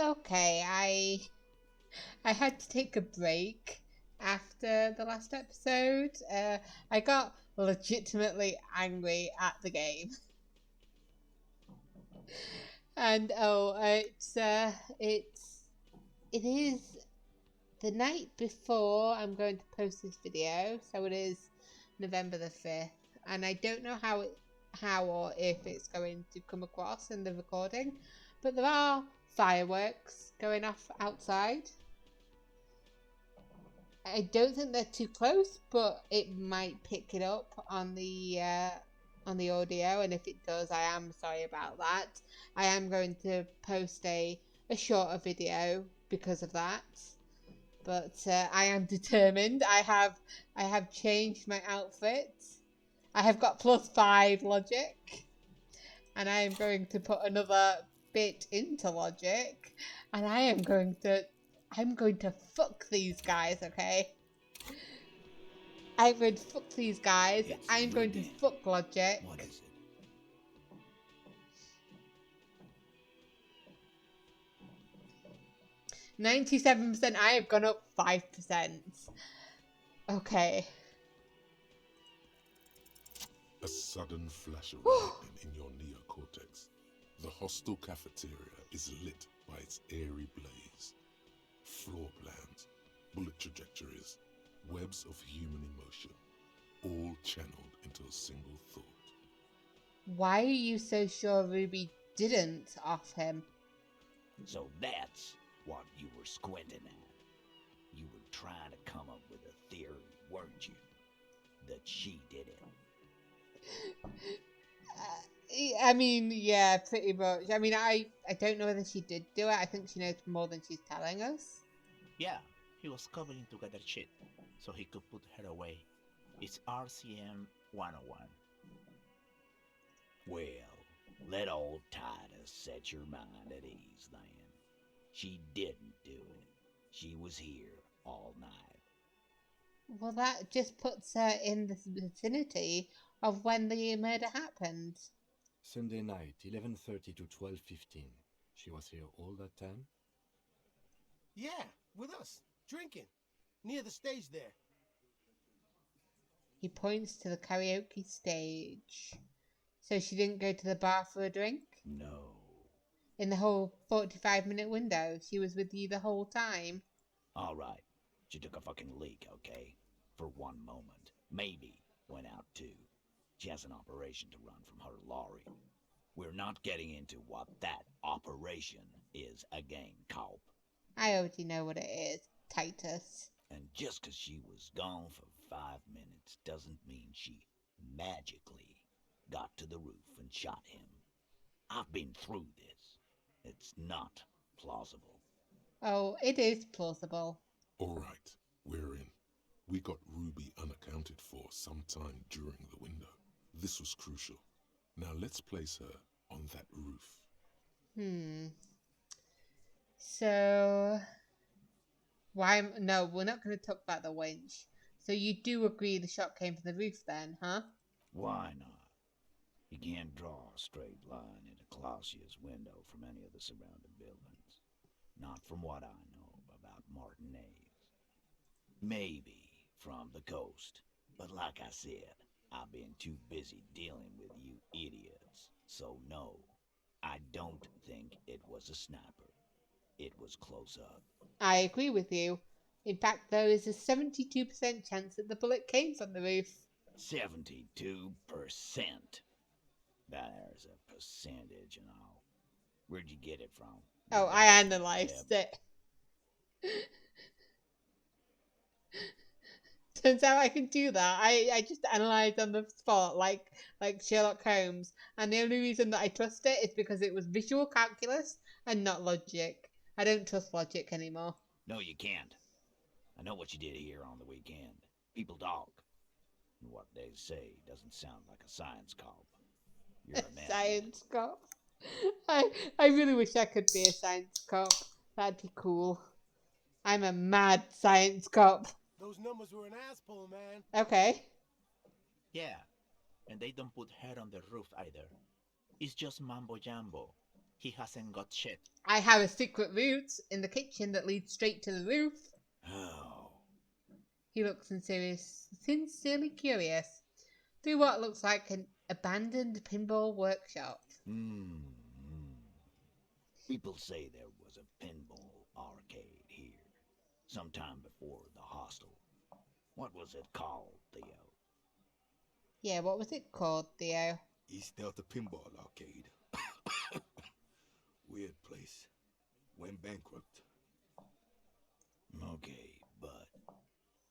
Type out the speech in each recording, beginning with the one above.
Okay, I had to take a break after the last episode. I got legitimately angry at the game, and it is the night before I'm going to post this video, so it is November the 5th, and I don't know how or if it's going to come across in the recording, but there are fireworks going off outside. I don't think they're too close, but it might pick it up on the audio, and if it does, I am sorry about that. I am going to post a shorter video because of that, but I am determined. I have changed my outfit. I have got +5 logic, and I am going to put another bit into logic, and I'm going to fuck these guys, okay? I'm going to fuck these guys. I'm going to fuck logic. What is it? 97%. I have gone up 5%. Okay. A sudden flash of lightning in your neocortex. The hostel cafeteria is lit by its airy blaze. Floor plans, bullet trajectories, webs of human emotion, all channeled into a single thought. Why are you so sure Ruby didn't off him? So that's what you were squinting at. You were trying to come up with a theory, weren't you? That she did it. I mean, yeah, pretty much. I mean, I don't know whether she did do it. I think she knows more than she's telling us. Yeah, he was cobbling together shit so he could put her away. It's RCM 101. Well, let old Titus set your mind at ease then. She didn't do it. She was here all night. Well, that just puts her in the vicinity of when the murder happened. Sunday night, 11:30 to 12:15. She was here all that time? Yeah, with us, drinking, near the stage there. He points to the karaoke stage. So she didn't go to the bar for a drink? No. In the whole 45-minute window, she was with you the whole time? All right, she took a fucking leak, okay? For one moment. Maybe went out too. She has an operation to run from her lorry. We're not getting into what that operation is again, Culp. I already know what it is, Titus. And just 'cause she was gone for 5 minutes doesn't mean she magically got to the roof and shot him. I've been through this. It's not plausible. Oh, it is plausible. All right, we're in. We got Ruby unaccounted for sometime during the window. This was crucial. Now let's place her on that roof. So, no, we're not going to talk about the winch. So you do agree the shot came from the roof then, huh? Why not? You can't draw a straight line into Clausia's window from any of the surrounding buildings. Not from what I know about Martinez. Maybe from the coast. But like I said, I've been too busy dealing with you idiots. So no, I don't think it was a sniper. It was close up. I agree with you. In fact, there is a 72% chance that the bullet came from the roof. 72%. There's a percentage and all. Where'd you get it from? Oh, I analysed it. Turns out I can do that. I just analysed on the spot like Sherlock Holmes. And the only reason that I trust it is because it was visual calculus and not logic. I don't trust logic anymore. No, you can't. I know what you did here on the weekend. People talk. And what they say doesn't sound like a science cop. You're a man. Science cop. I really wish I could be a science cop. That'd be cool. I'm a mad science cop. Those numbers were an ass pull, man. Okay. Yeah, and they don't put her on the roof either. It's just mambo jumbo. He hasn't got shit. I have a secret route in the kitchen that leads straight to the roof. How? He looks sincerely curious through what looks like an abandoned pinball workshop. People say there was a pinball arcade here, sometime before the hostel. What was it called, Theo? Yeah, what was it called, Theo? East Delta Pinball Arcade. Weird place. Went bankrupt. Okay, but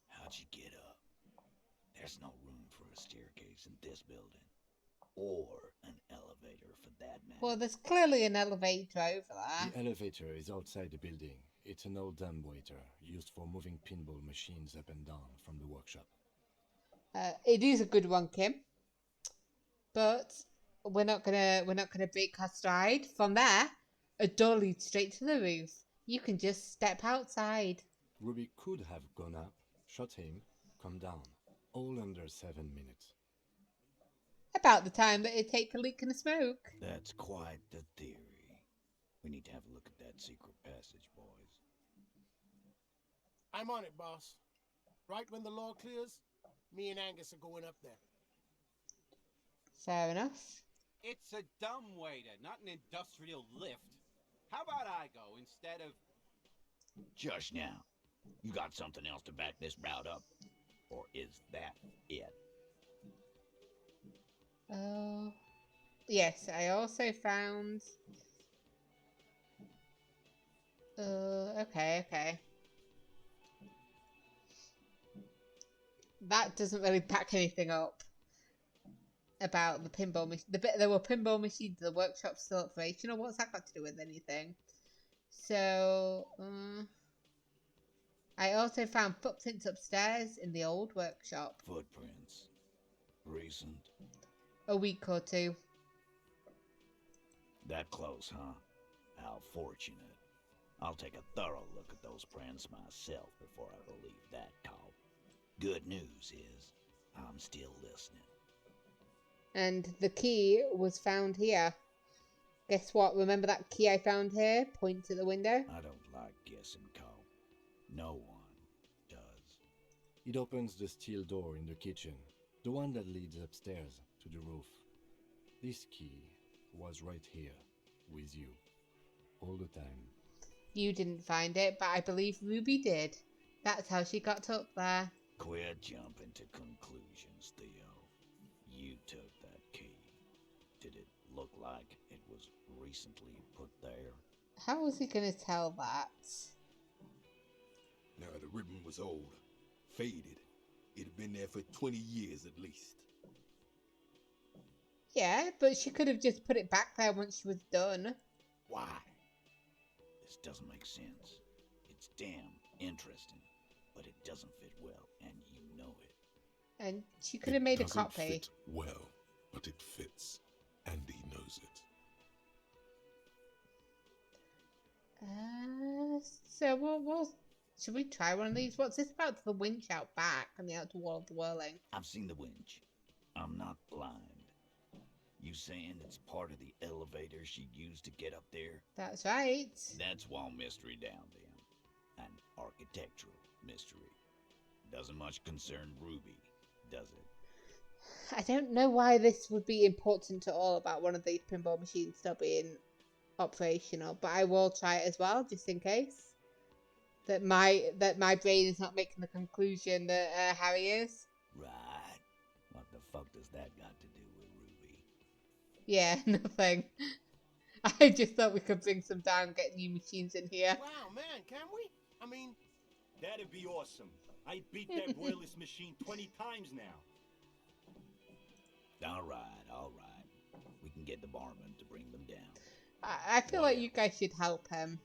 how'd you get up? There's no room for a staircase in this building. Or an elevator for that matter. Well, there's clearly an elevator over there. The elevator is outside the building. It's an old dumbwaiter used for moving pinball machines up and down from the workshop. It is a good one, Kim. But we're not gonna break our stride. From there, a door leads straight to the roof. You can just step outside. Ruby could have gone up, shot him, come down. All under 7 minutes. About the time that it'd take a leak and a smoke. That's quite the theory. We need to have a look at that secret passage, boys. I'm on it, boss. Right when the law clears, me and Angus are going up there. Fair enough. It's a dumbwaiter, not an industrial lift. How about I go instead of... Just now, you got something else to back this route up? Or is that it? Oh. Yes, I also found... okay. That doesn't really back anything up about the pinball machine. There were pinball machines in the workshop still operational. What's that got to do with anything? So, I also found footprints upstairs in the old workshop. Footprints. Recent. A week or two. That close, huh? How fortunate. I'll take a thorough look at those prints myself before I believe that call. Good news is, I'm still listening. And the key was found here. Guess what? Remember that key I found here? Points at the window. I don't like guessing, Cole. No one does. It opens the steel door in the kitchen, the one that leads upstairs to the roof. This key was right here, with you, all the time. You didn't find it, but I believe Ruby did. That's how she got up there. Quit jumping to conclusions, Theo. You took that key. Did it look like it was recently put there? How was he going to tell that? Now, the ribbon was old, faded. It had been there for 20 years at least. Yeah, but she could have just put it back there once she was done. Why? This doesn't make sense. It's damn interesting, but it doesn't fit well, and you know it. And she could have made a copy. It doesn't fit well, but it fits, and he knows it. So we'll should we try one of these? What's this about the winch out back and the outer wall of the whirling? I've seen the winch. I'm not blind. You saying it's part of the elevator she used to get up there? That's right. That's one mystery down then. An architectural mystery. Doesn't much concern Ruby, does it? I don't know why this would be important at all about one of these pinball machines still being operational, but I will try it as well, just in case. That my brain is not making the conclusion that Harry is. Right. What the fuck does that got to do with Ruby? Yeah, nothing. I just thought we could bring some down, get new machines in here. Wow, man, can we? I mean... That'd be awesome. I beat that wireless machine 20 times now. All right. We can get the barman to bring them down. I feel like you guys should help him.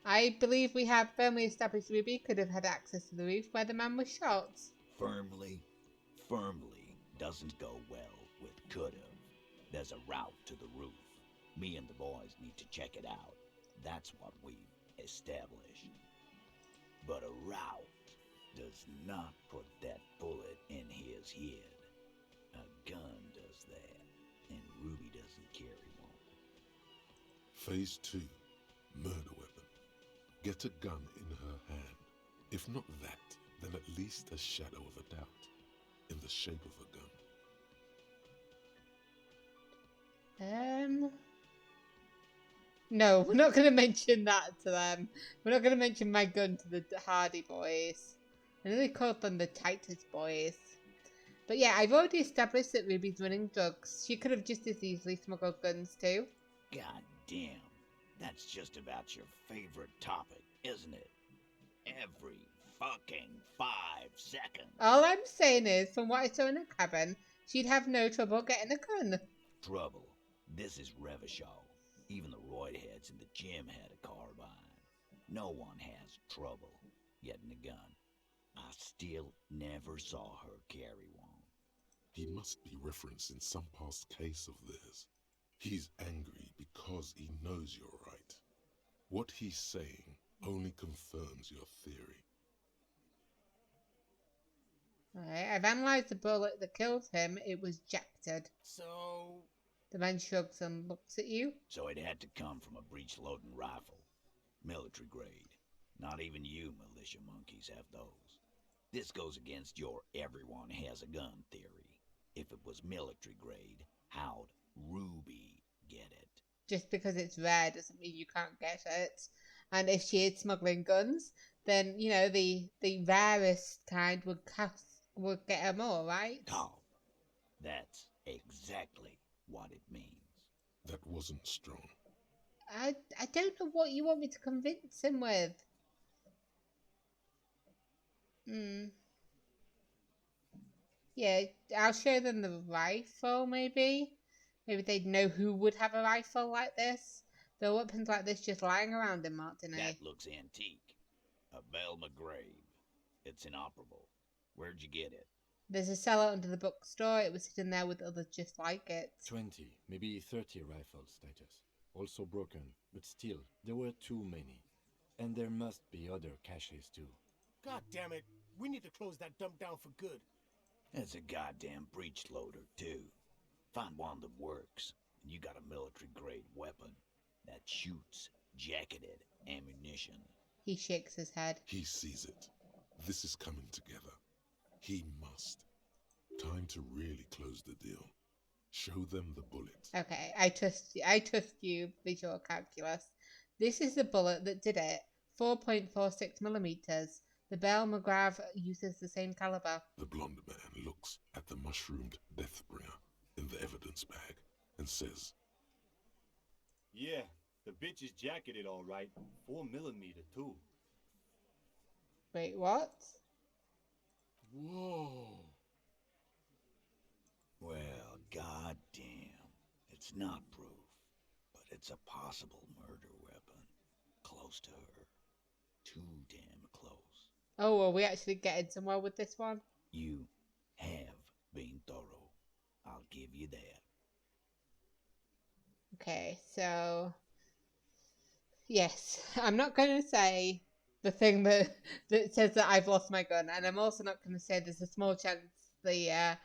I believe we have firmly established Ruby could have had access to the roof where the man was shot. Firmly doesn't go well with could've. There's a route to the roof. Me and the boys need to check it out. That's what we've established. But a route does not put that bullet in his head. A gun does that, and Ruby doesn't carry one. Phase 2, murder weapon. Get a gun in her hand. If not that, then at least a shadow of a doubt, in the shape of a gun. No, we're not going to mention that to them. We're not going to mention my gun to the Hardy boys. I know they called them the Titus boys. But yeah, I've already established that Ruby's running drugs. She could have just as easily smuggled guns too. God damn, that's just about your favorite topic, isn't it? Every fucking 5 seconds. All I'm saying is, from what I saw in her cabin, she'd have no trouble getting a gun. Trouble. This is Revachol. Even the roidheads in the gym had a carbine. No one has trouble getting a gun. I still never saw her carry one. He must be referencing some past case of theirs. He's angry because he knows you're right. What he's saying only confirms your theory. Alright, I've analysed the bullet that killed him. It was ejected. So, The man shrugs and looks at you. So it had to come from a breech-loading rifle. Military grade. Not even you militia monkeys have those. This goes against your everyone has a gun theory. If it was military grade, how'd Ruby get it? Just because it's rare doesn't mean you can't get it. And if she is smuggling guns, then, you know, the rarest kind would get her more, right? Tom, that's exactly what it means. That wasn't strong. I don't know what you want me to convince him with. Yeah, I'll show them the rifle, maybe. Maybe they'd know who would have a rifle like this. There are weapons like this just lying around in Martine. That looks antique. A Belle McGrave. It's inoperable. Where'd you get it? There's a cellar under the bookstore. It was hidden there with others just like it. 20, maybe 30 rifles, Titus. Also broken, but still, there were too many. And there must be other caches too. God damn it. We need to close that dump down for good. It's a goddamn breech loader, too. Find one that works, and you got a military-grade weapon that shoots jacketed ammunition. He shakes his head. He sees it. This is coming together. He must. Time to really close the deal. Show them the bullet. Okay, I trust you, visual calculus. This is the bullet that did it. 4.46 millimeters. The Belle McGrav uses the same caliber. The blonde man looks at the mushroomed Deathbringer in the evidence bag and says, Yeah, the bitch is jacketed all right. 4mm too. Wait, what? Whoa! Well, goddamn. It's not proof, but it's a possible murder weapon. Close to her. Too damn close. Oh, are we actually getting somewhere with this one? You have been thorough. I'll give you that. Okay, so... Yes, I'm not going to say the thing that says that I've lost my gun, and I'm also not going to say there's a small chance the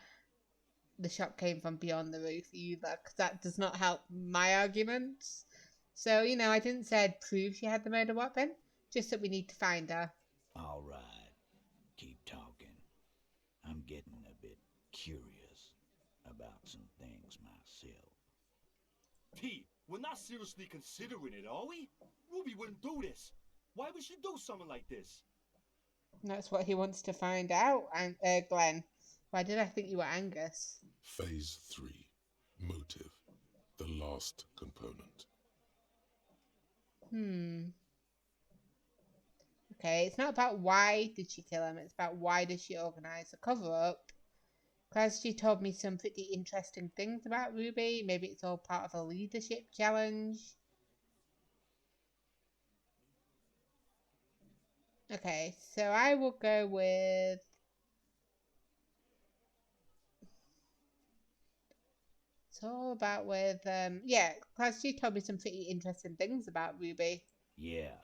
shot came from beyond the roof either, because that does not help my arguments. So, you know, I didn't say I'd prove she had the murder weapon, just that we need to find her. All right. Keep talking. I'm getting a bit curious about some things myself. Pete, we're not seriously considering it, are we? Ruby wouldn't do this. Why would she do something like this? That's what he wants to find out, and Glenn. Why did I think you were Angus? Phase 3, motive, the last component. Okay, it's not about why did she kill him, it's about why does she organise a cover-up. Because she told me some pretty interesting things about Ruby. Maybe it's all part of a leadership challenge. Okay, so I will go with... It's all about with, yeah, because she told me some pretty interesting things about Ruby. Yeah.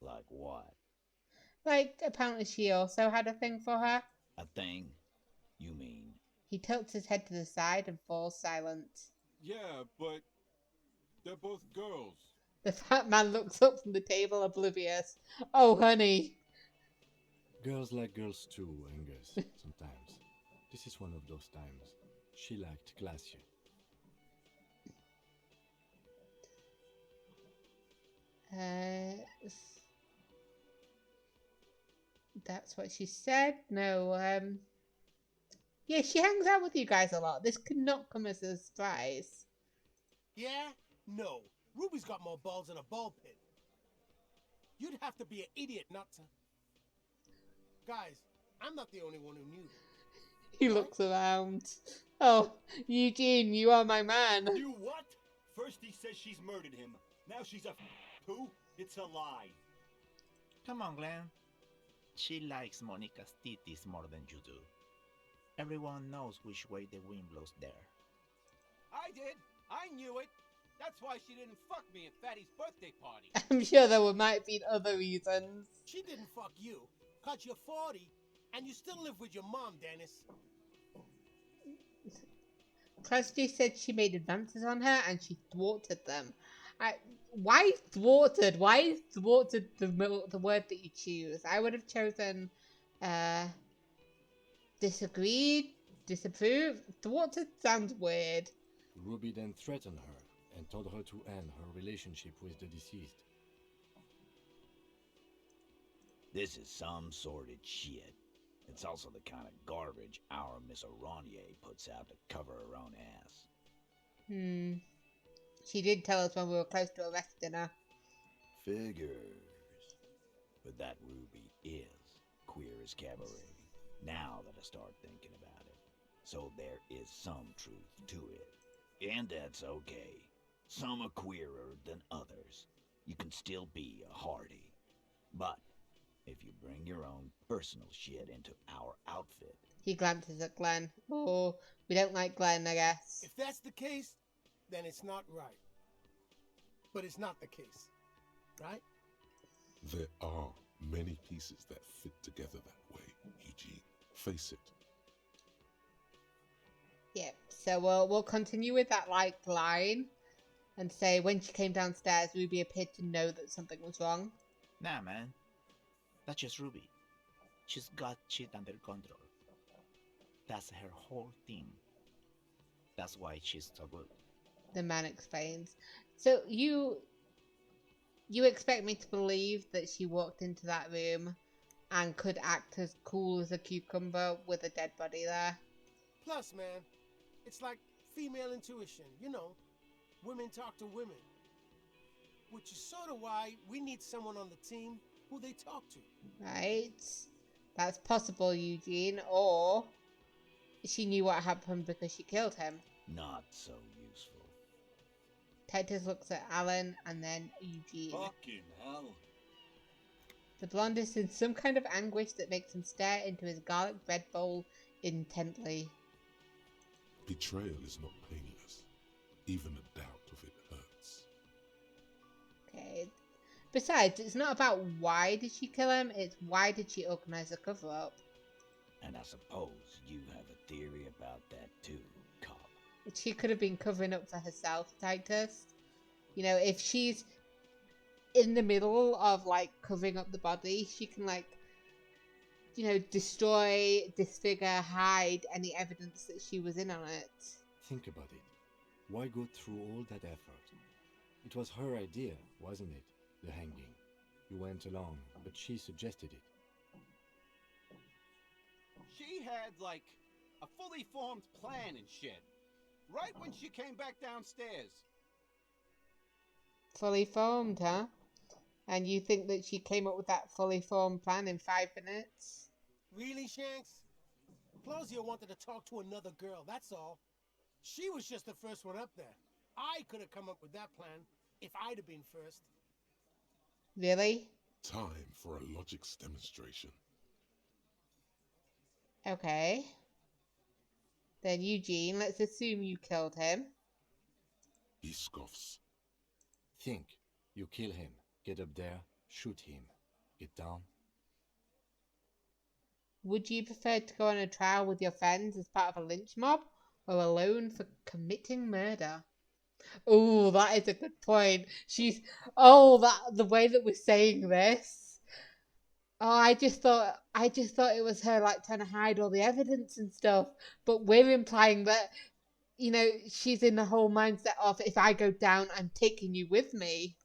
Like what? Like, apparently she also had a thing for her. A thing? You mean? He tilts his head to the side and falls silent. Yeah, but they're both girls. The fat man looks up from the table, oblivious. Oh, honey. Girls like girls too, Angus, sometimes. This is one of those times. She liked Glacier. That's what she said. No, yeah, she hangs out with you guys a lot. This could not come as a surprise. Yeah? No. Ruby's got more balls in a ball pit. You'd have to be an idiot not to. Guys, I'm not the only one who knew. He looks around. Oh, Eugene, you are my man. You what? First he says she's murdered him. Now she's a who? It's a lie. Come on, Glenn. She likes Monica's titties more than you do. Everyone knows which way the wind blows there. I did. I knew it. That's why she didn't fuck me at Fatty's birthday party. I'm sure there might be other reasons. She didn't fuck you, 'cause you're 40, and you still live with your mom, Dennis. Crosby said she made advances on her and she thwarted them. Why thwarted? Why thwarted the word that you choose? I would have chosen disagreed, disapprove. Thwarted sounds weird. Ruby then threatened her and told her to end her relationship with the deceased. This is some sordid shit. It's also the kind of garbage our Miss Aronier puts out to cover her own ass. She did tell us when we were close to arresting her. Figures. But that Ruby is queer as cabaret, now that I start thinking about it. So there is some truth to it. And that's okay. Some are queerer than others. You can still be a Hardy. But if you bring your own personal shit into our outfit... He glances at Glenn. Oh, we don't like Glenn, I guess. If that's the case, then it's not right. But it's not the case, right? There are many pieces that fit together that way, Eugene. Face it. Yeah, so we'll continue with that line and say when she came downstairs, Ruby appeared to know that something was wrong. Nah, man. That's just Ruby. She's got shit under control. That's her whole thing. That's why she's so good. The man explains. So you expect me to believe that she walked into that room and could act as cool as a cucumber with a dead body there? Plus, man, it's like female intuition, you know. Women talk to women. Which is sort of why we need someone on the team who they talk to. Right. That's possible, Eugene. Or she knew what happened because she killed him. Not so useful. Titus looks at Alan and then Eugene. Fucking hell. The blonde is in some kind of anguish that makes him stare into his garlic bread bowl intently. Betrayal is not painless. Even a doubt of it hurts. Okay. Besides, it's not about why did she kill him, it's why did she organize a cover-up. And I suppose you have a theory about that too, cop. She could have been covering up for herself, Titus. You know, if she's in the middle of, like, covering up the body, she can, like, you know, destroy, disfigure, hide any evidence that she was in on it. Think about it. Why go through all that effort? It was her idea, wasn't it? The hanging. You went along, but she suggested it. She had, like, a fully formed plan and shit. Right when she came back downstairs. Fully formed, huh? And you think that she came up with that fully formed plan in 5 minutes? Really, Shanks? Claudia wanted to talk to another girl, that's all. She was just the first one up there. I could have come up with that plan if I'd have been first. Really? Time for a logics demonstration. Okay. Then Eugene, let's assume you killed him. He scoffs. Think. You kill him. Get up there. Shoot him. Get down. Would you prefer to go on a trial with your friends as part of a lynch mob, or alone for committing murder? Oh, that is a good point. The way that we're saying this. Oh, I just thought it was her like trying to hide all the evidence and stuff. But we're implying that, she's in the whole mindset of if I go down, I'm taking you with me.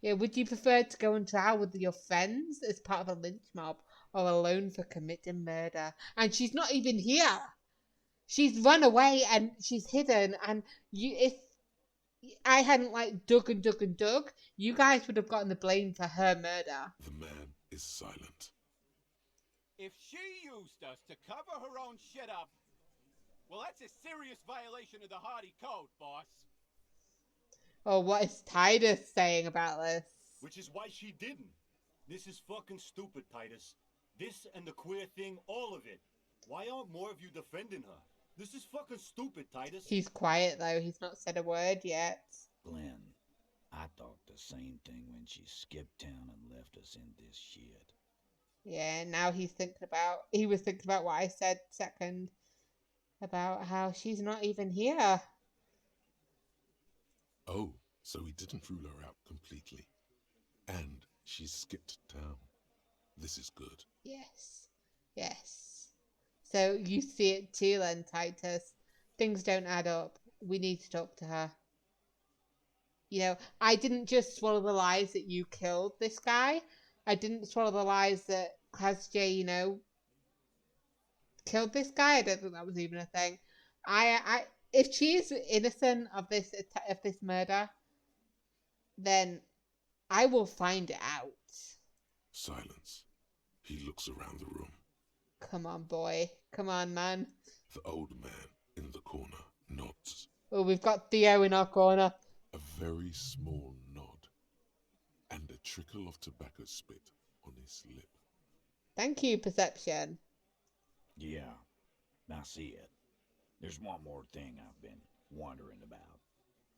Yeah, would you prefer to go on trial with your friends as part of a lynch mob or alone for committing murder? And she's not even here. She's run away and she's hidden. And if I hadn't like dug and dug and dug, you guys would have gotten the blame for her murder. The man is silent. If she used us to cover her own shit up, well, that's a serious violation of the Hardy Code, boss. Oh, what is Titus saying about this? Which is why she didn't. This is fucking stupid, Titus. This and the queer thing, all of it. Why aren't more of you defending her? This is fucking stupid, Titus. He's quiet though, he's not said a word yet. Glenn, I thought the same thing when she skipped town and left us in this shit. Yeah, now he was thinking about what I said second. About how she's not even here. Oh, so he didn't rule her out completely. And she skipped town. This is good. Yes. So you see it too then, Titus. Things don't add up. We need to talk to her. I didn't just swallow the lies that you killed this guy. I didn't swallow the lies that Krasj, killed this guy. I don't think that was even a thing. If she is innocent of this murder, then I will find it out. Silence. He looks around the room. Come on, boy. Come on, man. The old man in the corner nods. Oh, we've got Theo in our corner. A very small nod. And a trickle of tobacco spit on his lip. Thank you, Perception. Yeah, I see it. There's one more thing I've been wondering about.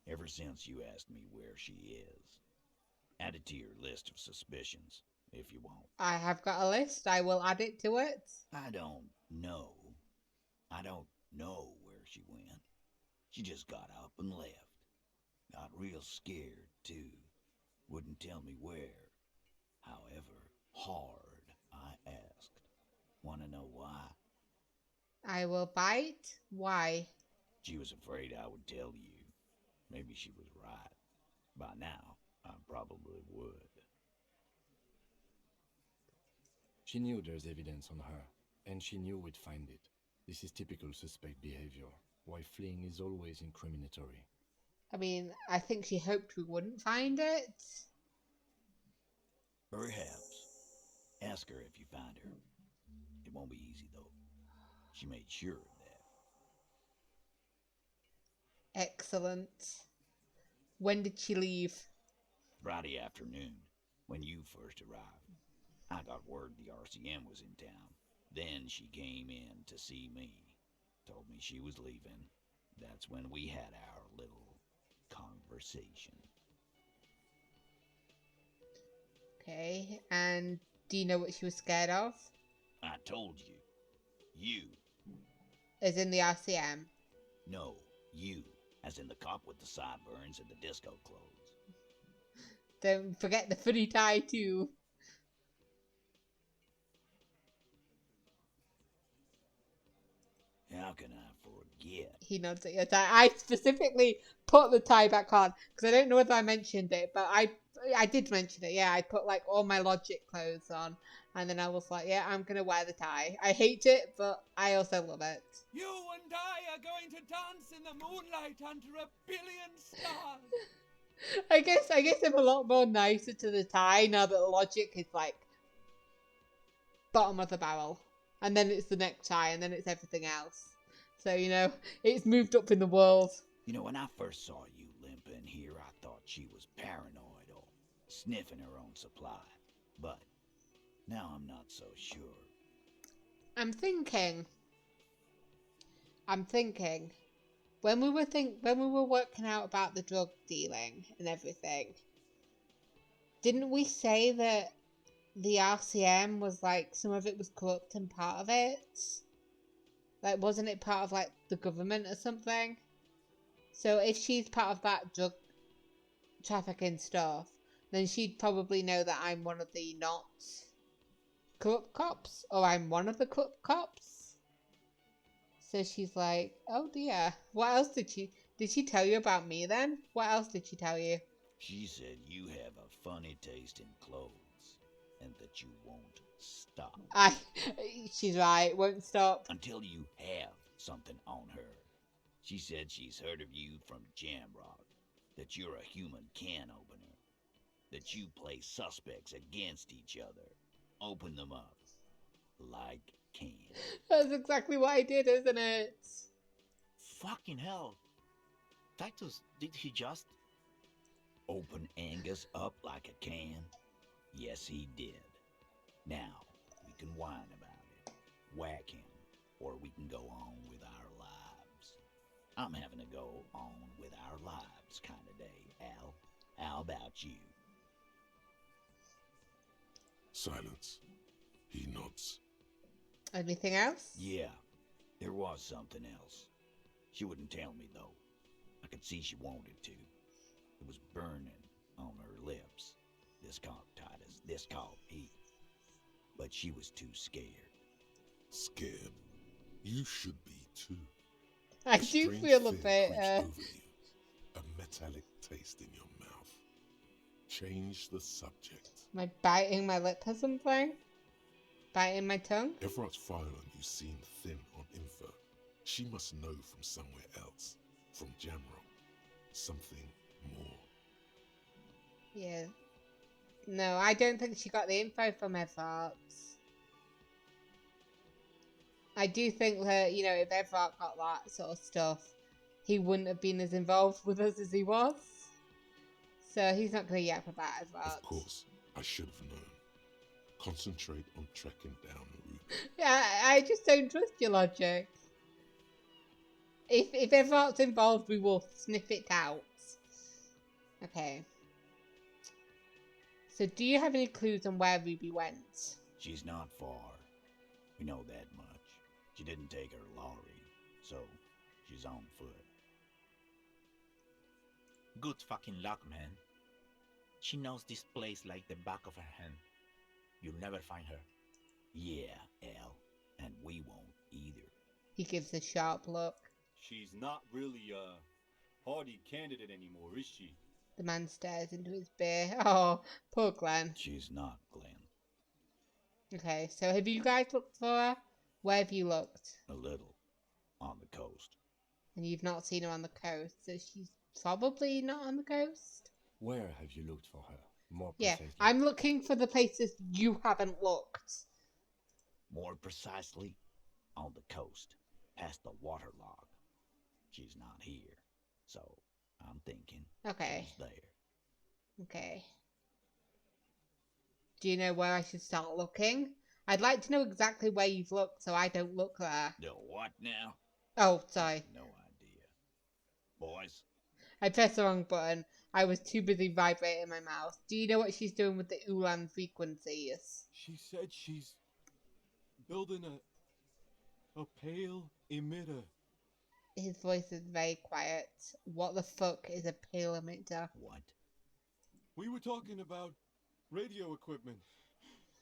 Ever since you asked me where she is. Add it to your list of suspicions, if you want. I have got a list. I will add it to it. I don't know. I don't know where she went. She just got up and left. Got real scared, too. Wouldn't tell me where. However hard I asked. Want to know why? I will bite. Why? She was afraid I would tell you. Maybe she was right. By now, I probably would. She knew there's evidence on her, and she knew we'd find it. This is typical suspect behavior, why fleeing is always incriminatory. I mean, I think she hoped we wouldn't find it. Perhaps. Ask her if you find her. It won't be easy, though. She made sure of that. Excellent. When did she leave? Friday afternoon, when you first arrived. I got word the RCM was in town. Then she came in to see me. Told me she was leaving. That's when we had our little conversation. Okay, and do you know what she was scared of? I told you. You. As in the RCM? No, you. As in the cop with the sideburns and the disco clothes. Don't forget the funny tie too. How can I forget? He nods at your tie. I specifically put the tie back on because I don't know whether I mentioned it, but I did mention it. Yeah, I put like all my Logic clothes on, and then I was like, yeah, I'm gonna wear the tie. I hate it, but I also love it. You and I are going to dance in the moonlight under a billion stars. I guess I'm a lot more nicer to the tie now that Logic is like bottom of the barrel, and then it's the necktie, and then it's everything else. So it's moved up in the world. When I first saw you limping here, I thought she was paranoid or sniffing her own supply. But now I'm not so sure. I'm thinking. When we were working out about the drug dealing and everything, didn't we say that the RCM was like some of it was corrupt and part of it? Like, wasn't it part of like the government or something? So if she's part of that drug trafficking stuff, then she'd probably know that I'm one of the not corrupt cops, or I'm one of the corrupt cops. So she's like, oh dear. What else did she tell you about me then? What else did she tell you? She said you have a funny taste in clothes, and that you won't stop. She's right, won't stop. Until you have something on her. She said she's heard of you from Jamrock, that you're a human can opener, that you play suspects against each other, open them up, like cans. That's exactly what I did, isn't it? Fucking hell. Titus, did he just... Open Angus up like a can? Yes, he did. Now, we can whine about it, whack him, or we can go on with our lives. I'm having to go on with our lives kind of day, Al. How about you? Silence. He nods. Anything else? Yeah, there was something else. She wouldn't tell me, though. I could see she wanted to. It was burning on her lips. This caught Titus. This caught Pete. But she was too scared. Scared? You should be too. I do Strange feel a fear bit. creeps over you, a metallic taste in your mouth. Change the subject. Am I biting my lip or something? Biting my tongue? Everard's file on you seemed thin on info. She must know from somewhere else. From Jamrock. Something more. Yeah. No, I don't think she got the info from Everard. I do think that, you know, if Everard got that sort of stuff, he wouldn't have been as involved with us as he was. So he's not going to yap about Everard. Of course, I should have known. Concentrate on tracking down the route. Yeah, I just don't trust your logic. If Everard's involved, we will sniff it out. Okay. So do you have any clues on where Ruby went? She's not far. We know that much. She didn't take her lorry, so she's on foot. Good fucking luck, man. She knows this place like the back of her hand. You'll never find her. Yeah, Al, and we won't either. He gives a sharp look. She's not really a hardy candidate anymore, is she? The man stares into his beer. Oh, poor Glenn. She's not, Glenn. Okay, so have you guys looked for her? Where have you looked? A little. On the coast. And you've not seen her on the coast, so she's probably not on the coast? Where have you looked for her? More Yeah, precisely. I'm looking for the places you haven't looked. More precisely, on the coast, past the waterlock. She's not here, so I'm thinking Okay. she's there. Okay. Do you know where I should start looking? I'd like to know exactly where you've looked so I don't look there. The what now? Oh, sorry. No idea. Boys, I pressed the wrong button. I was too busy vibrating my mouth. Do you know what she's doing with the Ulan frequencies? She said she's building a pale emitter. His voice is very quiet. What the fuck is a pale emitter? what? We were talking about radio equipment.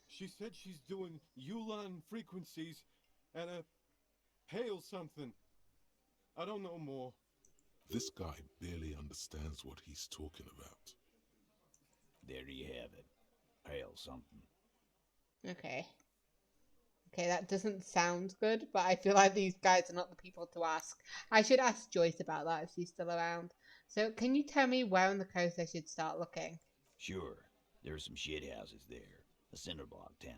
She said she's doing Ulan frequencies and a pale something. I don't know more. This guy barely understands what he's talking about. There you have it. Pale something. Okay. Okay, that doesn't sound good, but I feel like these guys are not the people to ask. I should ask Joyce about that if she's still around. So, can you tell me where on the coast I should start looking? Sure, there's some shit houses there. A cinder block town.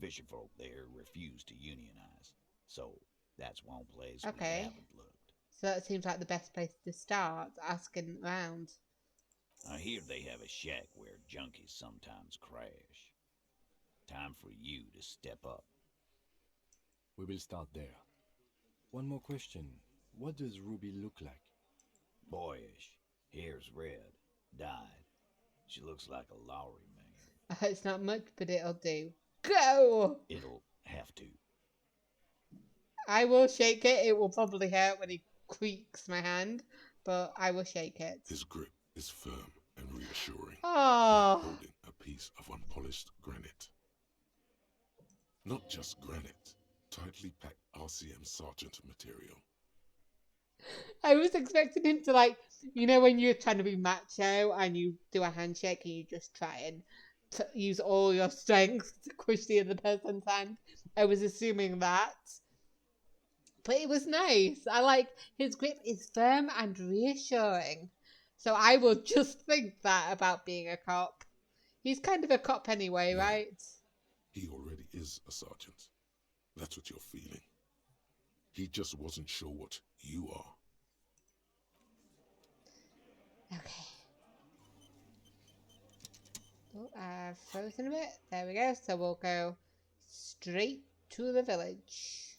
Fisherfolk there refuse to unionize. So, that's one place Okay. we haven't looked. So that seems like the best place to start, asking around. I hear they have a shack where junkies sometimes crash. Time for you to step up. We will start there. One more question. What does Ruby look like? Boyish. Hair's red. Dyed. She looks like a Lowry man. It's not much, but it'll do. Go! It'll have to. I will shake it. It will probably hurt when he creaks my hand, but I will shake it. His grip is firm and reassuring, like Oh, holding a piece of unpolished granite. Not just granite, tightly packed RCM Sergeant material. I was expecting him to, like, you know, when you're trying to be macho and you do a handshake and you just try and use all your strength to push the other person's hand. I was assuming that. But it was nice. I like his grip is firm and reassuring. So I will just think that about being a cop. He's kind of a cop anyway, Well, right? he already is a sergeant. That's what you're feeling. He just wasn't sure what you are. Okay. Oh, I've frozen a bit. There we go. So we'll go straight to the village.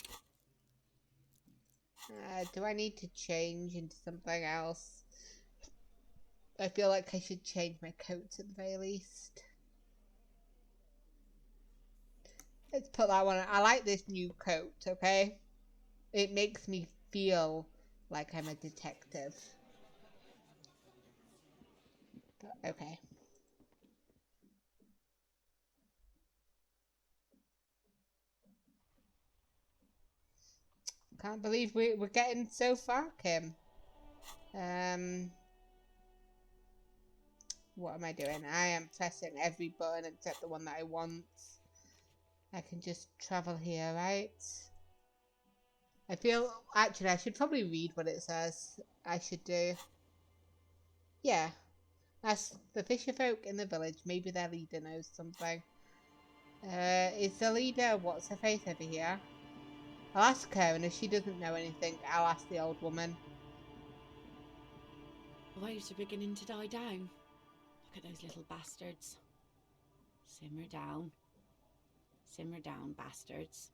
Do I need to change into something else? I feel like I should change my coat at the very least. Let's put that one on. I like this new coat, okay? It makes me feel like I'm a detective. But, okay. Can't believe we're getting so far, Kim. What am I doing? I am pressing every button except the one that I want. I can just travel here, right? I feel... Actually, I should probably read what it says. I should do. Yeah. Ask the fisher folk in the village. Maybe their leader knows something. Is the leader... What's her face over here? I'll ask her, and if she doesn't know anything, I'll ask the old woman. The waves are beginning to die down. Look at those little bastards. Simmer down. Simmer down, bastards.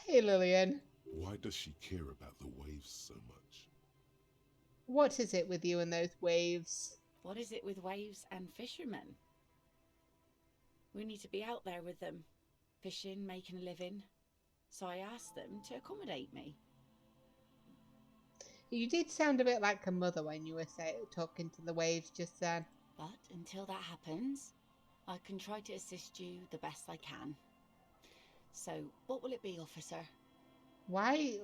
Hey, Lillian. Why does she care about the waves so much? What is it with you and those waves? What is it with waves and fishermen? We need to be out there with them, fishing, making a living. So I asked them to accommodate me. You did sound a bit like a mother when you were talking to the waves just then. But until that happens, I can try to assist you the best I can. So, what will it be, officer? Why?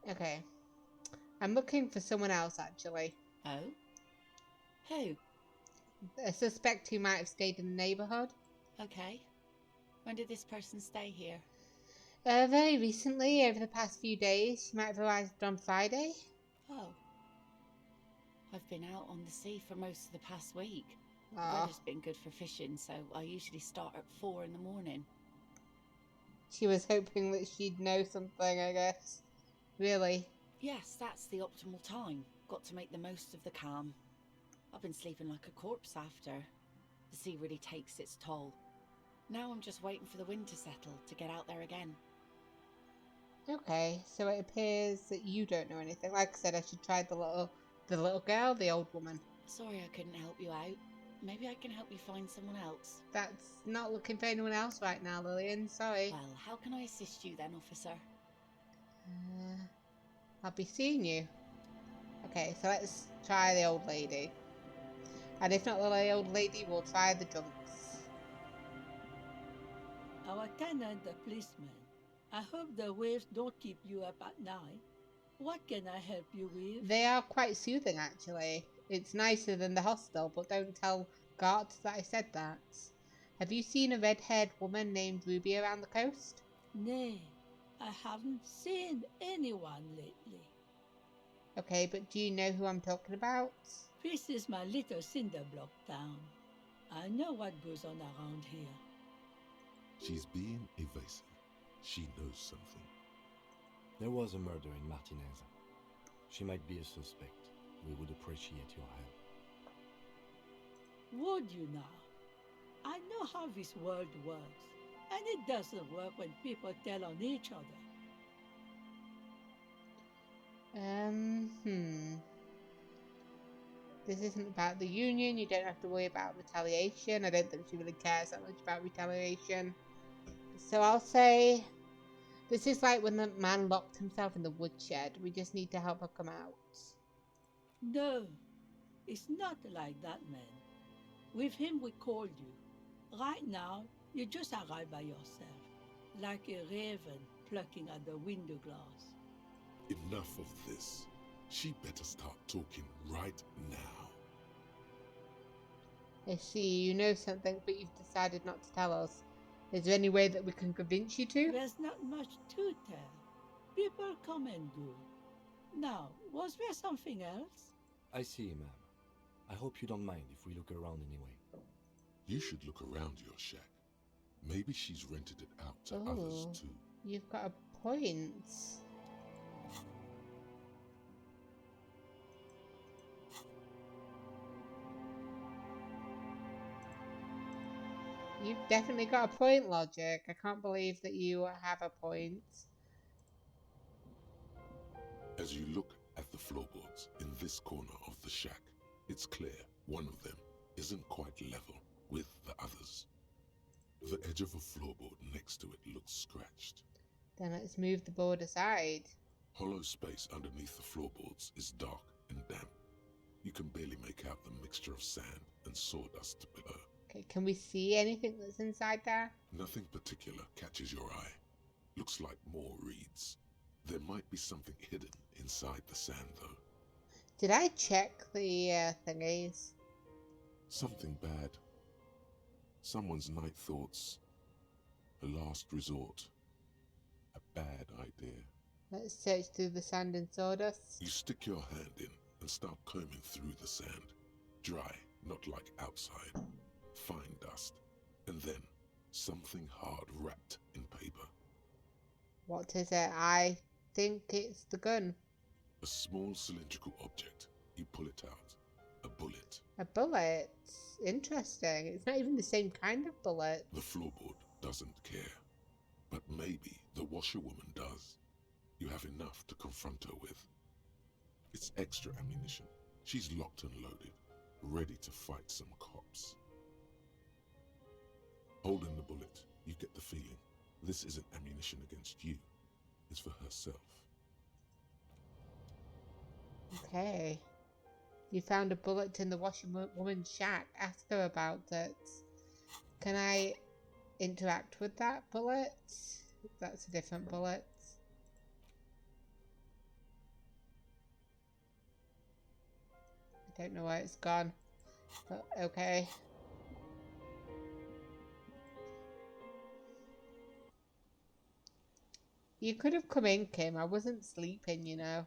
Okay. I'm looking for someone else, actually. Oh? Who? A suspect who might have stayed in the neighbourhood. Okay. When did this person stay here? Very recently, over the past few days. She might have arrived on Friday. Oh. I've been out on the sea for most of the past week. The Oh. weather's been good for fishing, so I usually start at 4 in the morning. She was hoping that she'd know something, I guess. Really? Yes, that's the optimal time. Got to make the most of the calm. I've been sleeping like a corpse after. The sea really takes its toll. Now I'm just waiting for the wind to settle to get out there again. Okay, so it appears that you don't know anything. Like I said, I should try the little girl, the old woman. Sorry I couldn't help you out. Maybe I can help you find someone else. That's not looking for anyone else right now, Lillian. Sorry. Well, how can I assist you then, officer? I'll be seeing you. Okay, so let's try the old lady. And if not the old lady, we'll try the drunks. Our tenant, the policeman. I hope the waves don't keep you up at night. What can I help you with? They are quite soothing, actually. It's nicer than the hostel, but don't tell guards that I said that. Have you seen a red-haired woman named Ruby around the coast? Nay, I haven't seen anyone lately. Okay, but do you know who I'm talking about? This is my little cinder block town. I know what goes on around here. She's being evasive. She knows something. There was a murder in Martinez. She might be a suspect. We would appreciate your help. Would you now? I know how this world works, and it doesn't work when people tell on each other. This isn't about the union. You don't have to worry about retaliation. I don't think she really cares that much about retaliation. So I'll say This is like when the man locked himself in the woodshed. We just need to help her come out. No, it's not like that, man. With him, we called you. Right now, you just arrived by yourself, like a raven plucking at the window glass. Enough of this. She better start talking right now. I see, you know something, but you've decided not to tell us. Is there any way that we can convince you to? There's not much to tell. People come and go. Now, was there something else? I see, ma'am. I hope you don't mind if we look around anyway. You should look around your shack. Maybe she's rented it out to others too. You've got a point. You've definitely got a point, Logic. I can't believe that you have a point. As you look at the floorboards in this corner of the shack, it's clear one of them isn't quite level with the others. The edge of a floorboard next to it looks scratched. Then let's move the board aside. Hollow space underneath the floorboards is dark and damp. You can barely make out the mixture of sand and sawdust below. Okay, can we see anything that's inside there? Nothing particular catches your eye. Looks like more reeds. There might be something hidden inside the sand, though. Did I check the thingies? Something bad. Someone's night thoughts. A last resort. A bad idea. Let's search through the sand and sawdust. You stick your hand in and start combing through the sand. Dry, not like outside. Fine dust. And then something hard wrapped in paper. What is it? I think it's the gun. A small cylindrical object. You pull it out. A bullet. A bullet? Interesting. It's not even the same kind of bullet. The floorboard doesn't care. But maybe the washerwoman does. You have enough to confront her with. It's extra ammunition. She's locked and loaded, ready to fight some cops. Holding the bullet, you get the feeling this isn't ammunition against you. It's for herself. Okay. You found a bullet in the washerwoman's shack. Ask her about it. Can I interact with that bullet? That's a different bullet. I don't know where it's gone. But okay. You could have come in, Kim. I wasn't sleeping, you know.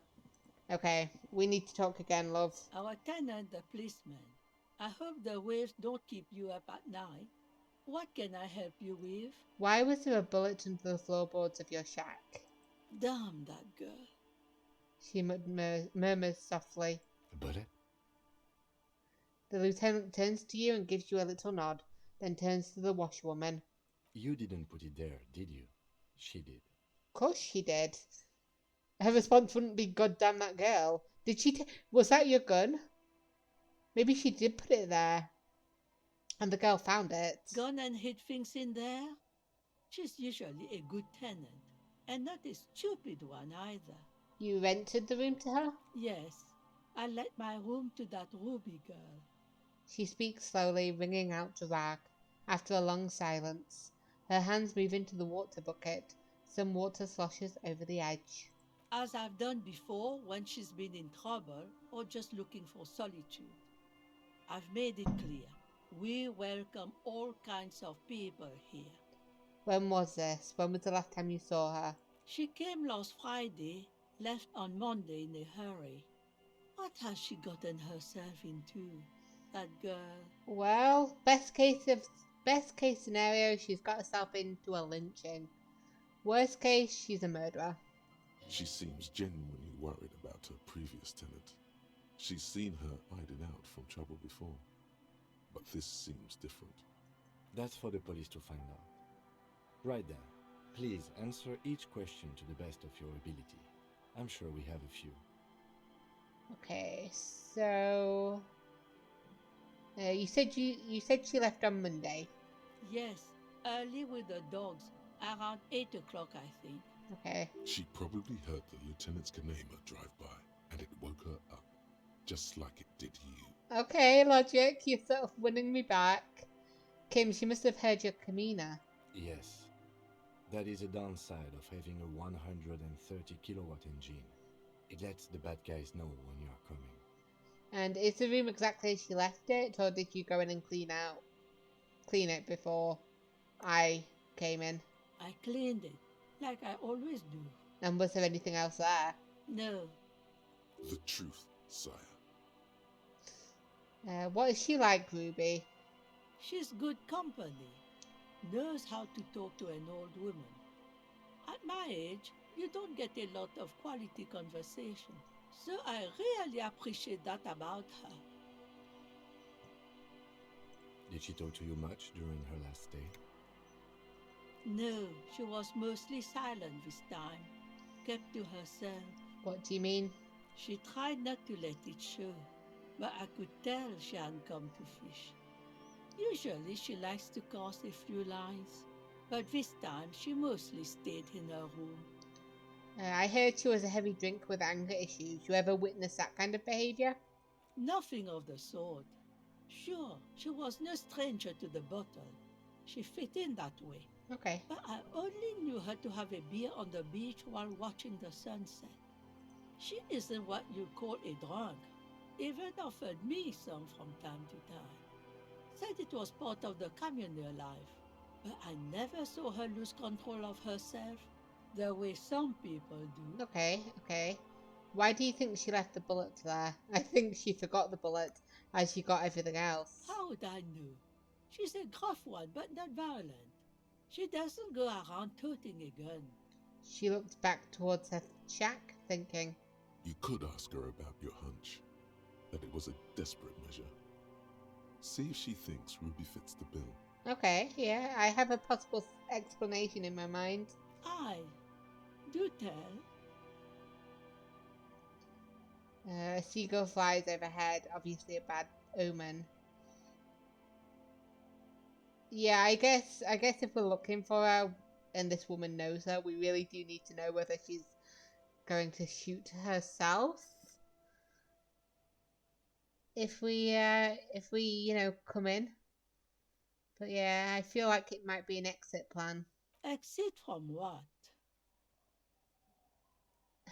Okay, we need to talk again, love. Our tenant, the policeman. I hope the waves don't keep you up at night. What can I help you with? Why was there a bullet under the floorboards of your shack? Damn that girl. She murmurs softly. A bullet? The lieutenant turns to you and gives you a little nod, then turns to the washwoman. You didn't put it there, did you? She did. Of course she did. Her response wouldn't be, "God damn that girl." Did she? Was that your gun? Maybe she did put it there, and the girl found it. Gone and hid things in there? She's usually a good tenant, and not a stupid one either. You rented the room to her? Yes, I let my room to that Ruby girl. She speaks slowly, wringing out a rag. After a long silence, her hands move into the water bucket. Some water sloshes over the edge. As I've done before when she's been in trouble or just looking for solitude. I've made it clear. We welcome all kinds of people here. When was this? When was the last time you saw her? She came last Friday, left on Monday in a hurry. What has she gotten herself into, that girl? Well, best case scenario, she's got herself into a lynching. Worst case, she's a murderer. She seems genuinely worried about her previous tenant. She's seen her hiding out from trouble before. But this seems different. That's for the police to find out. Right then, please answer each question to the best of your ability. I'm sure we have a few. Okay, so you said she left on Monday. Yes, early with the dogs, around 8 o'clock, I think. Okay. She probably heard the Lieutenant's Kanema drive by, and it woke her up, just like it did you. Okay, logic. You're sort of winning me back. Kim, she must have heard your Kamina. Yes. That is a downside of having a 130 kilowatt engine. It lets the bad guys know when you are coming. And is the room exactly as she left it, or did you go in and clean it before I came in? I cleaned it, like I always do. And was there anything else there? No. The truth, sire. What is she like, Ruby? She's good company. Knows how to talk to an old woman. At my age, you don't get a lot of quality conversation. So I really appreciate that about her. Did she talk to you much during her last stay? No, she was mostly silent this time. Kept to herself. What do you mean? She tried not to let it show, but I could tell she hadn't come to fish. Usually she likes to cast a few lines, but this time she mostly stayed in her room. I heard she was a heavy drinker with anger issues. You ever witnessed that kind of behaviour? Nothing of the sort. Sure, she was no stranger to the bottle. She fit in that way. Okay. But I only knew her to have a beer on the beach while watching the sunset. She isn't what you call a drunk. Even offered me some from time to time. Said it was part of the communal life. But I never saw her lose control of herself, the way some people do. Okay. Why do you think she left the bullet there? I think she forgot the bullet as she got everything else. How would I know? She's a gruff one, but not violent. She doesn't go around toting a gun. She looked back towards her shack, thinking. You could ask her about your hunch, that it was a desperate measure. See if she thinks Ruby fits the bill. Okay, yeah, I have a possible explanation in my mind. Aye, do tell. A seagull flies overhead, obviously a bad omen. Yeah, I guess if we're looking for her and this woman knows her, we really do need to know whether she's going to shoot herself. If we come in. But yeah, I feel like it might be an exit plan. Exit from what?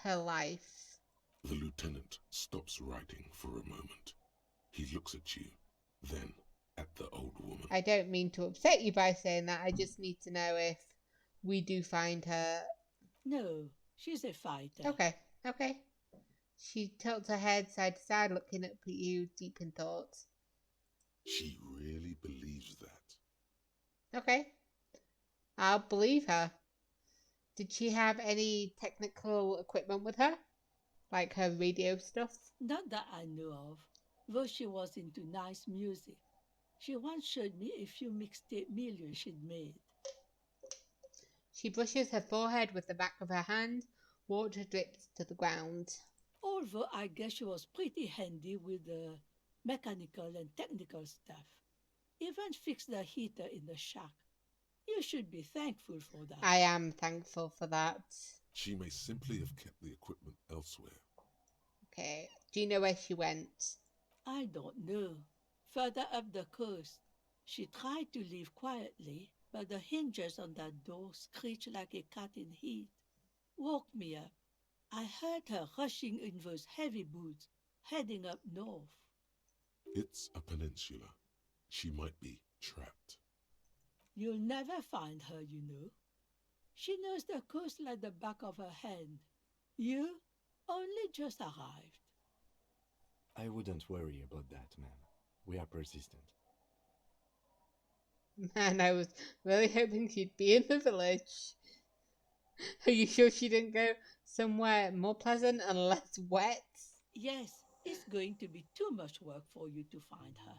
Her life. The lieutenant stops writing for a moment. He looks at you, then at the old woman. I don't mean to upset you by saying that. I just need to know if we do find her. No, she's a fighter. Okay. She tilts her head side to side, looking up at you, deep in thought. She really believes that. Okay. I'll believe her. Did she have any technical equipment with her? Like her radio stuff? Not that I know of, though she was into nice music. She once showed me a few mixtape millions she'd made. She brushes her forehead with the back of her hand, water drips to the ground. Although I guess she was pretty handy with the mechanical and technical stuff. Even fixed the heater in the shack. You should be thankful for that. I am thankful for that. She may simply have kept the equipment elsewhere. Okay. Do you know where she went? I don't know. Further up the coast. She tried to leave quietly, but the hinges on that door screeched like a cat in heat. Woke me up. I heard her rushing in those heavy boots, heading up north. It's a peninsula. She might be trapped. You'll never find her, you know. She knows the coast like the back of her hand. You only just arrived. I wouldn't worry about that, ma'am. We are persistent. Man, I was really hoping she'd be in the village. Are you sure she didn't go somewhere more pleasant and less wet? Yes, it's going to be too much work for you to find her.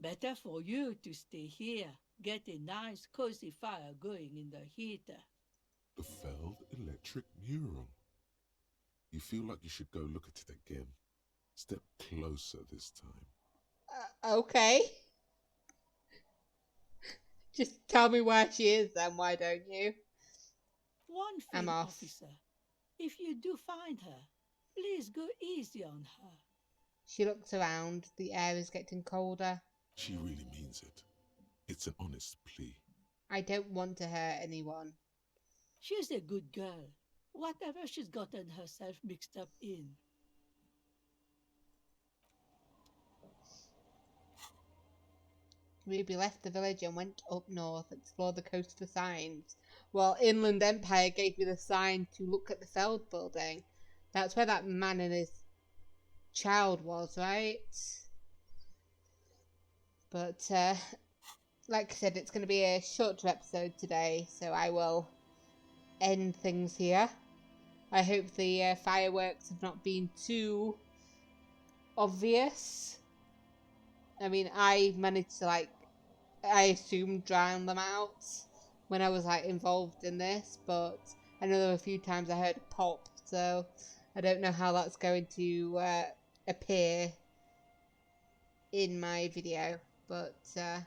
Better for you to stay here, get a nice cozy fire going in the heater. The failed electric neuron. You feel like you should go look at it again. Step closer this time. Okay. Just tell me where she is then, why don't you? One I'm thing, off. officer. If you do find her, please go easy on her. She looks around. The air is getting colder. She really means it. It's an honest plea. I don't want to hurt anyone. She's a good girl. Whatever she's gotten herself mixed up in. Ruby left the village and went up north, explored the coast for signs. Well, Inland Empire gave me the sign to look at the Feld building. That's where that man and his child was, right? But, like I said, it's going to be a shorter episode today, so I will end things here. I hope the fireworks have not been too obvious. I mean, I managed to, like, I assumed drown them out when I was, like, involved in this, but I know there were a few times I heard a pop, so I don't know how that's going to appear in my video, but it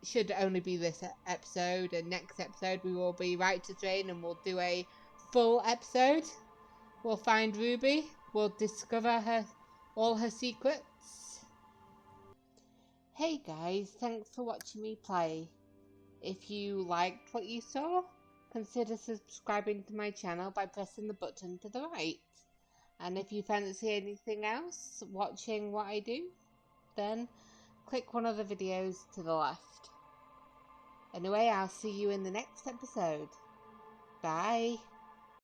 should only be this episode, and next episode we will be right to train and we'll do a full episode. We'll find Ruby, we'll discover all her secrets. Hey guys, thanks for watching me play. If you liked what you saw, consider subscribing to my channel by pressing the button to the right. And if you fancy anything else, watching what I do, then click one of the videos to the left. Anyway, I'll see you in the next episode. Bye.